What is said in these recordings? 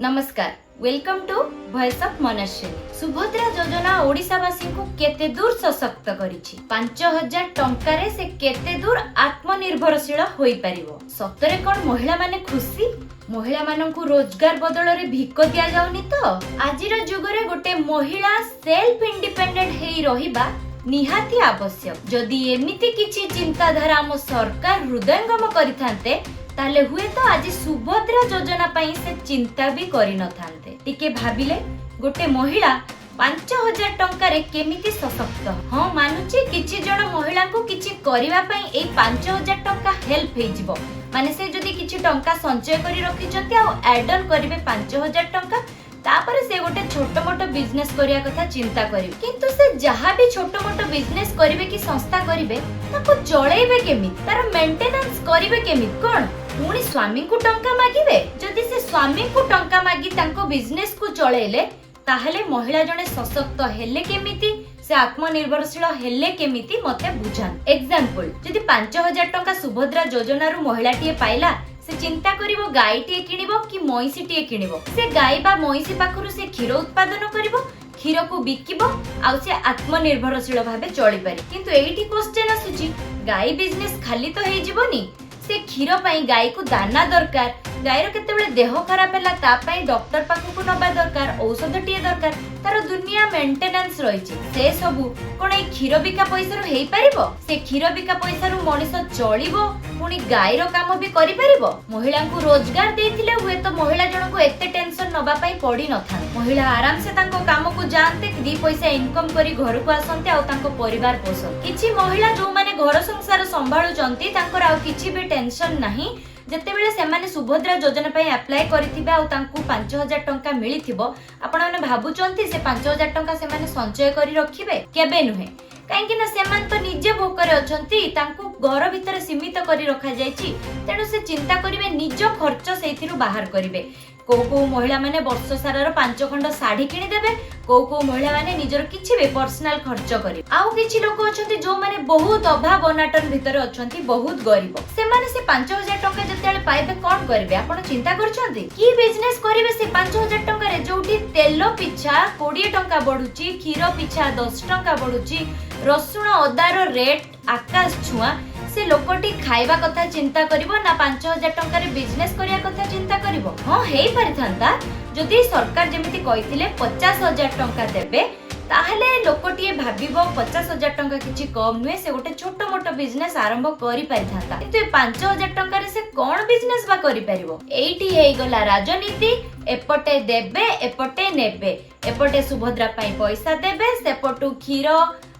नमस्कार, welcome to voice of Manaswini. Subhadra योजना ओडिशावासी को केते दूर सशक्त करिछि। 5000 टंकारे से केते दूर आत्मनिर्भरशील होई परिबो। सतरे कोन महिला माने खुशी? महिला माननकु रोजगार बदल रे भिक दिया जाउनी तो? आजिर जुगरे गोटे महिला सेल्फ इंडिपेंडेंट हेई रहिबा निहाती आवश्यक। जदि एमिति किछि चिंताधारा हम सरकार हृदयंगम करिथान्ते ताले हुए तो आज सुभद्रा योजना पाई से चिंता भी करि न थान्ते। टिके भाबिले गोटे महिला 5000 टंकारे केमिति सशक्त। हाँ मानुची किछि जण महिला को किछि करिवा पई ए 5000 टंका हेल्प हे जिवो। माने से जदि किछि टंका संचय करि रखिचंती आ एड ऑन करिवे 5000 टंका तापर से गोटे छोट मोट बिजनेस करिया कथा चिंता करिवे। किंतु से जहा भी छोट मोट बिजनेस करिवे कि संस्था करिवे ताको चळेइबे केमिति, तार मेंटेनेंस करिवे केमिति, कोन पुणी स्वामी को टंका मागिबे? जदि से स्वामी को टंका मागी तांको बिजनेस को चळेले ताहले महिला जने सशक्त हेले केमिति, से आत्मनिर्भरशील हेले केमिति मते बुझान। एग्जांपल जदि 5000 टंका सुभद्रा योजना रु महिलाटिए पाइला से चिंता करिवो गायटिए किनिबो कि मईसीटिए किनिबो। से गाय बा मईसी पाखरु से क्षीर उत्पादन करिवो, क्षीर को बिकिबो आ से आत्मनिर्भरशील भाबे चली पारि। किंतु एइठी क्वेश्चन आसुची गाय बिजनेस खाली तो हेइ जिवोनी। से क्षीर पाई गाय को दाना दरकार, गायर केतेबेले देह खराब हैला ता पाई डॉक्टर पाखु को नबा दरकार, औषधटिए दरकार, तार दुनिया मेंटेनेंस रहिछि। से सबु कोन ए क्षीर बिका पैसा रु हेइ परिबो? से क्षीर बिका पैसा रु मनिष चलिबो पुणी गायर काम भी करि परिबो? महिला को रोजगार देथिले हुए तो महिला जण को एते टेंशन नबा पाई पड़ी न था। महिला आराम से तांको काम को जानते दी पैसा इनकम करी घर को आसंते आ तांको परिवार पोषण। किछि महिला जो माने घर संसार संभाळु चंती तांकर आ किछि भी टेंशन नाही। जेतेबेले सेमाने सुभद्रा योजना पई अप्लाई करिथिबे आ तांको 5000 टंका मिलिथिबो, आपण माने भाबुचंती से 5000 टंका सेमाने संचय करी रखिबे? केबे नुहे। काहेकि ना सेमान तो निजे भोकरे अछंती, तांको घर भितर सीमित करी रखा जायछि। तेणु से चिंता करिवे निज खर्च सेथिरु बाहर करिवे। को महिला माने वर्ष सारार 5 खंड साड़ी किनि देबे, को महिला माने निजर किछि बे पर्सनल खर्च करि। आउ किछि लोक अछंती जो माने बहुत अभाव अनाटन भितर अछंती, बहुत गरीब। से माने से 5000 टंका जतेले पाइबे कोन करिवे? आपण चिंता करछंती की बिजनेस करिवे से 5000 टंका रे? जोठी तेल पिछा 20 टंका बढुची, क्षीर पिछा 10 टंका बढुची, रसुण अदार रेट आकाश छुआ। से लोकटी खाइबा कथा चिंता करिवो ना 5000 टंका रे बिजनेस करिया कथा चिंता करिवो? हां हेइ परिथांता जदि सरकार जेमिति कहिथिले 50000 टंका देबे ताहले लोकटिए भाबिबो 50000 टंका किछि कम नुहे, से गोटे छोट मोट बिजनेस आरंभ करि परिथांता। किंतु 5000 टंका रे से कोन बिजनेस बा करि परिवो? एइठी हेइ गला राजनीति। एपटे देबे एपटे नेबे, एपटे सुभद्रा पई पैसा देबे, सेपटु क्षीर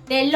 तेल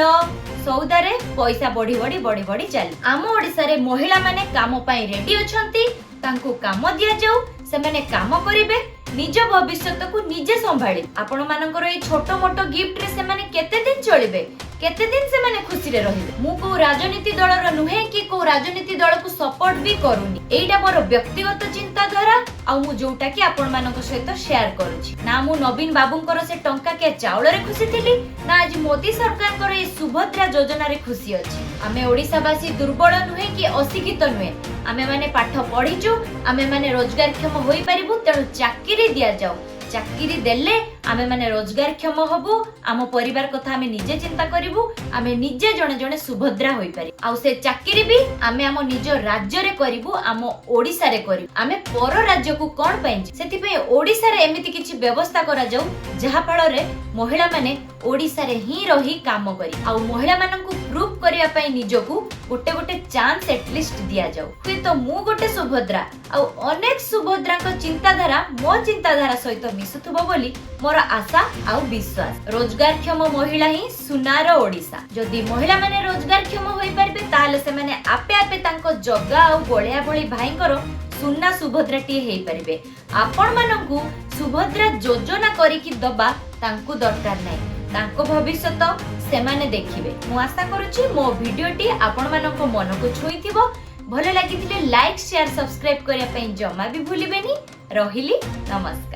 सौदारे पैसा बढ़ी बढ़ी बढ़ी बढ़ी चली। आम ओडिसा रे महिला माने काम पाई रेडी अछंती, तांको काम दिया जाऊ, से माने काम करिवे, निज भविष्यत को निजे संभाळी। आपण मानकर ए छोट मोट गिफ्ट रे से माने केते दिन चलिबे, केते दिन से माने खुशी रे रहिबे? मु को राजनीति दल रो नुहे कि को राजनीति दल को सपोर्ट भी करूनी। एइटा मोर व्यक्तिगत चिंताधारा आ मु जोटा कि आपण मानक सहित शेयर करूची। ना मु नवीन बाबूंकर से टंका के चावल रे खुशी थिली, ना आज मोदी सरकार कर ए सुभद्रा योजना रे खुशी अछि। आमे ओडिसावासी दुर्बल नुहे कि अशिक्षित नुहे। आमे माने पाठ पढिचु, आमे माने रोजगारक्षम होई परिबु। तेणु चाकरी दिया जाऊ, चाकरी देले आमे माने रोजगार क्षम हबु, आम परिवार कथा आमे निजे चिंता करिवु, आमे निजे जणे जणे सुभद्रा होई पारि। आ से चाकरी भी आमे आम निज राज्य रे करिवु, आम ओडिसा रे करिवु। आमे पर राज्य को कोन पइछि सेति पय ओडिसा रे एमिति किछि व्यवस्था करा जाऊ जहा फल रे महिला माने ओडिसा रे ही रही काम करी। आ महिला माननकु प्रूफ करिया पय निजकु गोटे गोटे चांस एटलिस्ट दिया जाऊ। हुए तो मु गोटे सुभद्रा आ अनेक सुभद्रा को चिंताधारा मो चिंताधारा सहित मिसुथबो बोली मोर आशा आ विश्वास। रोजगारक्षम महिला ही सुनार ओडिसा। जदि महिला माने रोजगारक्षम होई पारबे ताहले से माने आपे आपे तांको जगा आ गोळिया भଳି भाईंकर सुना सुभद्राटी हेई पारबे। आपण माननकु सुभद्रा योजना करिकि दबा तांको दरकार नै, तांको भविष्यत सेमाने देखिबे। मु आशा करूची मो वीडियोटी आपण मानक मन को छुईथिबो। भले लागिथिले लाइक शेयर सब्सक्राइब करिया पई जमा भी भूलिबेनी। रहिली नमस्कार।